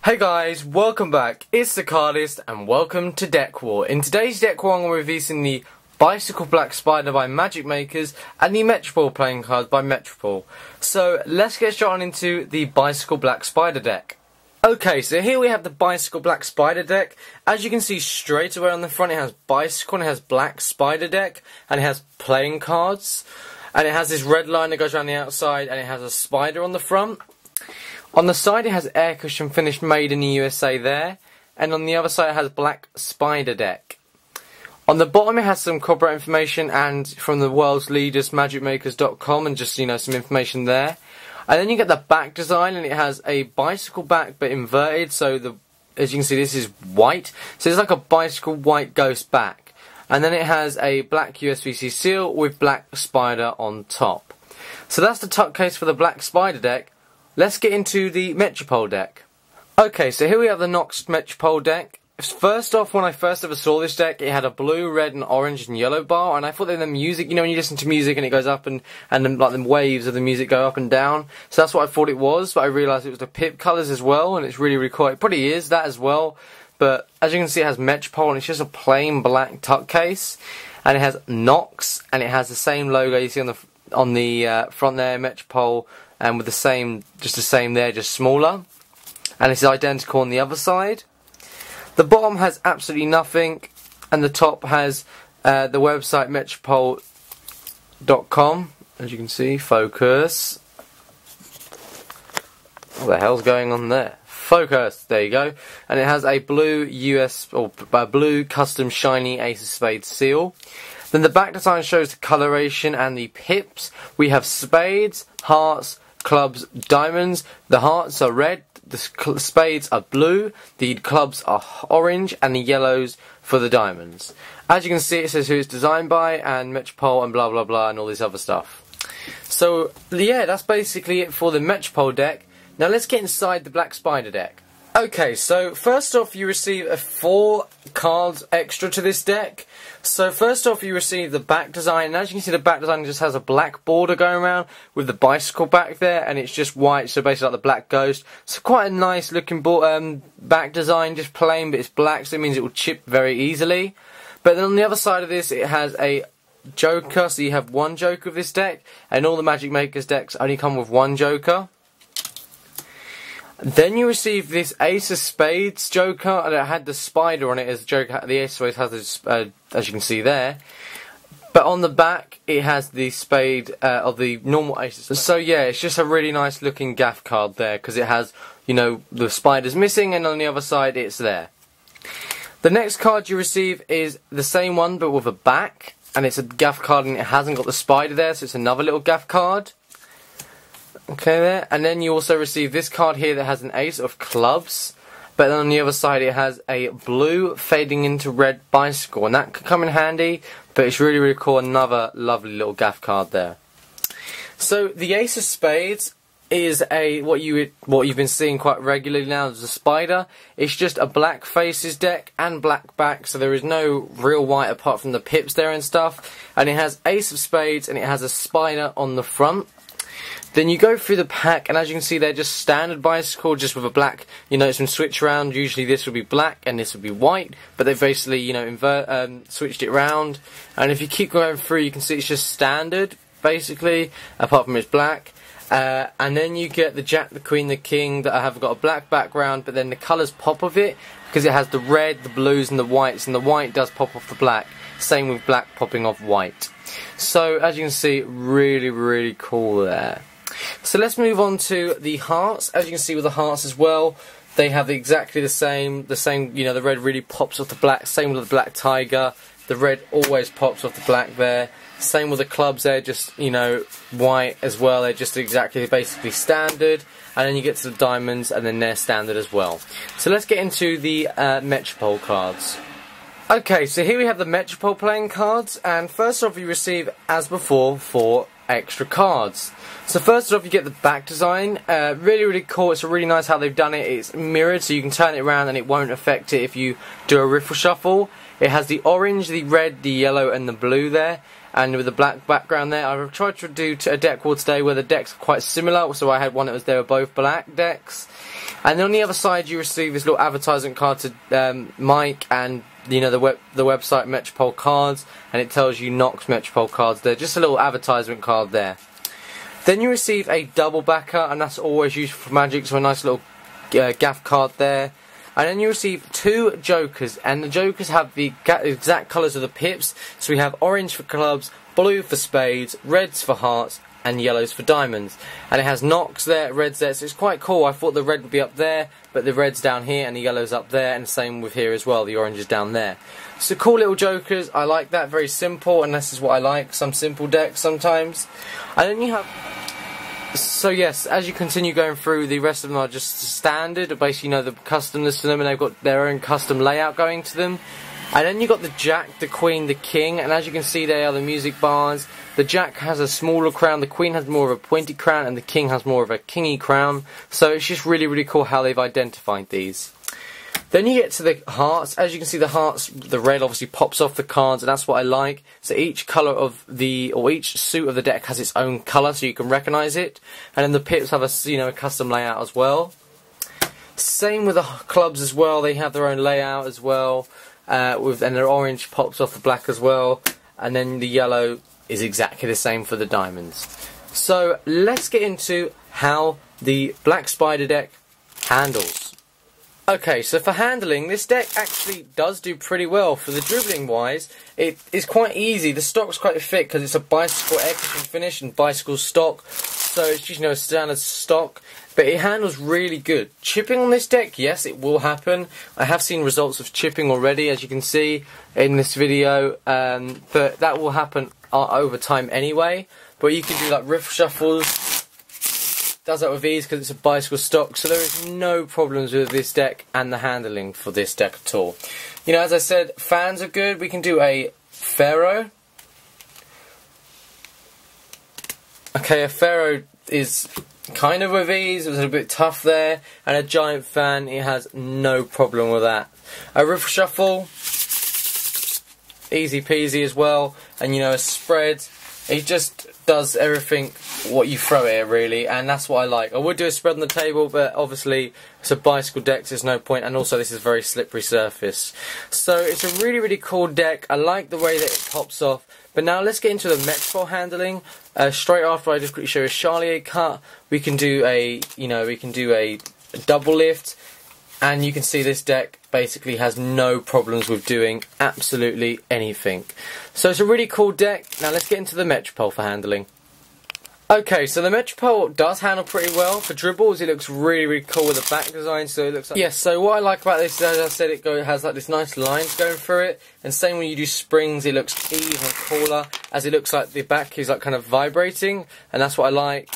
Hey guys, welcome back. It's the Cardist and welcome to Deck War. In today's Deck War I'm going to be releasing the Bicycle Black Spider by Magic Makers and the Metropole playing cards by Metropole. So let's get straight on into the Bicycle Black Spider deck. Okay, so here we have the Bicycle Black Spider deck. As you can see straight away on the front, it has Bicycle and it has Black Spider deck and it has playing cards. And it has this red line that goes around the outside and it has a spider on the front. On the side it has air cushion finished made in the USA there, and on the other side it has Black Spider deck. On the bottom it has some copyright information and from the world's leaders magicmakers.com and just some information there. And then you get the back design and it has a bicycle back but inverted, so as you can see this is white, so it's like a bicycle white ghost back. And then it has a black USBC seal with Black Spider on top. So that's the tuck case for the Black Spider deck. Let's get into the Metropole deck. Okay, so here we have the Nox Metropole deck. First off, when I first ever saw this deck, it had a blue, red, and orange and yellow bar, and I thought they were the music. You know when you listen to music and it goes up and then like the waves of the music go up and down. So that's what I thought it was, but I realised it was the pip colours as well, and it's really cool. It probably is that as well, but as you can see, it has Metropole, and it's just a plain black tuck case, and it has Nox, and it has the same logo you see on the front there, Metropole. And with just the same there, just smaller. And it's identical on the other side. The bottom has absolutely nothing. And the top has the website metropole.com. As you can see, focus. What the hell's going on there? Focus, there you go. And it has a blue blue custom shiny Ace of Spades seal. Then the back design shows the coloration and the pips. We have spades, hearts, clubs, diamonds. The hearts are red, the spades are blue, the clubs are orange, and the yellows for the diamonds. As you can see, it says who it's designed by, and Metropole, and blah blah blah, and all this other stuff. So, yeah, that's basically it for the Metropole deck. Now let's get inside the Black Spider deck. Okay, so first off you receive 4 cards extra to this deck. So first off you receive the back design, and as you can see the back design just has a black border going around with the bicycle back there, and it's just white, so basically like the Black Ghost. So quite a nice looking back design, just plain, but it's black, so it means it will chip very easily. But then on the other side of this it has a Joker, so you have 1 Joker of this deck, and all the Magic Makers decks only come with 1 Joker. Then you receive this Ace of Spades Joker, and it had the spider on it as Joker. The Ace of Spades has this, as you can see there. But on the back, it has the spade of the normal Ace of Spades. So yeah, it's just a really nice looking gaff card there, because it has, the spider's missing, and on the other side, it's there. The next card you receive is the same one, but with a back, and it's a gaff card, and it hasn't got the spider there, so it's another little gaff card. Okay there, and then you also receive this card here that has an Ace of Clubs, but then on the other side it has a blue fading into red bicycle, and that could come in handy, but it's really cool. Another lovely little gaff card there. So the Ace of Spades is what you've been seeing quite regularly now as a spider. It's just a black faces deck and black back, so there is no real white apart from the pips there and stuff, and it has Ace of Spades and it has a spider on the front. Then you go through the pack, and as you can see, they're just standard bicycle, just with a black, some switch around. Usually this would be black and this would be white, but they've basically, switched it around. And if you keep going through, you can see it's just standard, basically, apart from it's black. And then you get the Jack, the Queen, the King that have got a black background, but then the colours pop of it, because it has the red, the blues, and the whites, and the white does pop off the black. Same with black popping off white. So, as you can see, really cool there. So let's move on to the hearts. As you can see with the hearts as well, they have exactly the same, the red really pops off the black, same with the Black Tiger, the red always pops off the black there. Same with the clubs, they're just, white as well, they're just basically standard. And then you get to the diamonds, and then they're standard as well. So let's get into the Metropole cards. Okay, so here we have the Metropole playing cards, and first off you receive, as before, 4 extra cards. So first off you get the back design, really cool. It's really nice how they've done it. It's mirrored, so you can turn it around and it won't affect it if you do a riffle shuffle. It has the orange, the red, the yellow and the blue there, and with the black background there. I've tried to do a deck wall today where the decks are quite similar, so I had one that was, they were both black decks. And then on the other side you receive this little advertisement card to Mike and the website Metropole Cards, and it tells you Nox Metropole Cards there, just a little advertisement card there. Then you receive a double backer, and that's always useful for Magic, so a nice little gaff card there. And then you receive 2 jokers, and the jokers have the exact colours of the pips, so we have orange for clubs, blue for spades, reds for hearts, and yellows for diamonds. And it has Nox there, reds there, so it's quite cool. I thought the red would be up there, but the red's down here and the yellow's up there, and the same with here as well, the orange is down there. So cool little jokers, I like that, very simple, and this is what I like, some simple decks sometimes. And then you have... So yes, as you continue going through, the rest of them are just standard, basically the customness to them, and they've got their own custom layout going to them. And then you've got the Jack, the Queen, the King, and as you can see they are the music bars. The Jack has a smaller crown, the Queen has more of a pointy crown, and the King has more of a kingy crown. So it's just really, really cool how they've identified these. Then you get to the hearts. As you can see, the hearts, the red obviously pops off the cards, and that's what I like. So each colour of each suit of the deck has its own colour, so you can recognise it. And then the pips have a custom layout as well. Same with the clubs as well. They have their own layout as well, and their orange pops off the black as well. And then the yellow is exactly the same for the diamonds. So let's get into how the Black Spider deck handles. Okay, so for handling, this deck actually does do pretty well. For the dribbling wise, it is quite easy. The stock's quite thick because it's a bicycle air cushion finish and bicycle stock, so it's just a standard stock, but it handles really good. Chipping on this deck, yes, it will happen. I have seen results of chipping already, as you can see in this video, but that will happen over time anyway. But you can do like riff shuffles. Does that with ease because it's a bicycle stock, so there is no problems with this deck and the handling for this deck at all. As I said, fans are good. We can do a Pharaoh. Okay, a Pharaoh is kind of with ease, it was a bit tough there, and a giant fan, it has no problem with that. A riff shuffle, easy peasy as well, and a spread, it just does everything what you throw at it really, and that's what I like. I would do a spread on the table, but obviously it's a bicycle deck, so there's no point, and also this is a very slippery surface. So it's a really, really cool deck. I like the way that it pops off. But now let's get into the Metropole handling. Straight after I just quickly show a Charlier cut, we can do a double lift, and you can see this deck basically has no problems with doing absolutely anything. So it's a really cool deck. Now let's get into the Metropole for handling. Okay, so the Metropole does handle pretty well. For dribbles, it looks really, really cool with the back design, so it looks like... Yes, so what I like about this, as I said, it has like this nice lines going through it, and same when you do springs, it looks even cooler, as it looks like the back is like kind of vibrating, and that's what I like.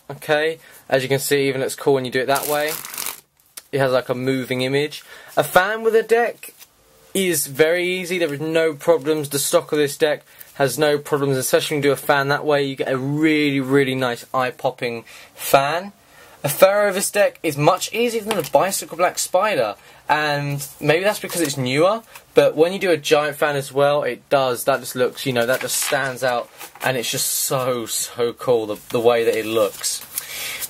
Okay, as you can see, it even looks cool when you do it that way. It has like a moving image. A fan with a deck is very easy, there is no problems. The stock of this deck has no problems, especially when you do a fan that way. You get a really, really nice eye-popping fan. A Pharaoh of this deck is much easier than a Bicycle Black Spider, and maybe that's because it's newer, but when you do a giant fan as well, it does, that just looks, that just stands out, and it's just so, so cool, the way that it looks.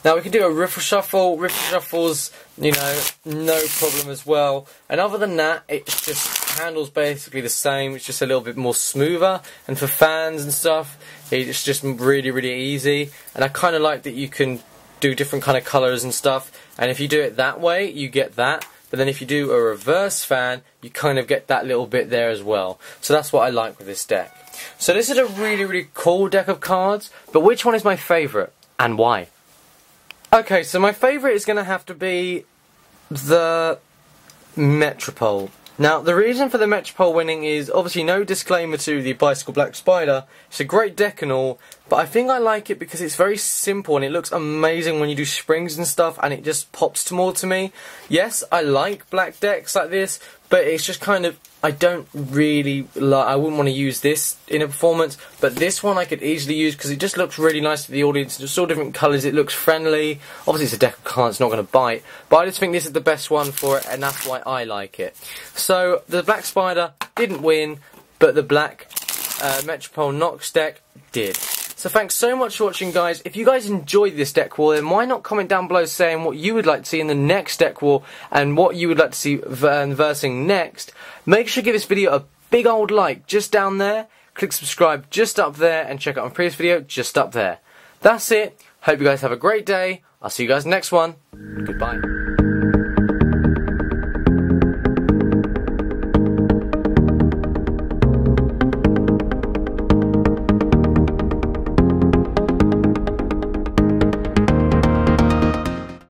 Now we can do a riffle shuffle. Riffle shuffles, no problem as well. And other than that, it just handles basically the same. It's just a little bit more smoother. And for fans and stuff, it's just really, really easy. And I kind of like that you can do different kind of colours and stuff. And if you do it that way, you get that. But then if you do a reverse fan, you kind of get that little bit there as well. So that's what I like with this deck. So this is a really, really cool deck of cards. But which one is my favourite and why? Okay, so my favourite is going to have to be the Metropole. Now, the reason for the Metropole winning is obviously no disclaimer to the Bicycle Black Spider. It's a great deck and all, but I think I like it because it's very simple and it looks amazing when you do springs and stuff, and it just pops more to me. Yes, I like black decks like this, but it's just kind of, I don't really like, I wouldn't want to use this in a performance, but this one I could easily use because it just looks really nice to the audience. It's all different colours, it looks friendly. Obviously it's a deck of cards, it's not going to bite, but I just think this is the best one for it, and that's why I like it. So the Black Spider didn't win, but the Black Metropole Nox deck did. So thanks so much for watching, guys. If you guys enjoyed this deck wall, then why not comment down below saying what you would like to see in the next deck wall and what you would like to see versing next. Make sure to give this video a big old like just down there, click subscribe just up there, and check out my previous video just up there. That's it. Hope you guys have a great day. I'll see you guys next one. Goodbye.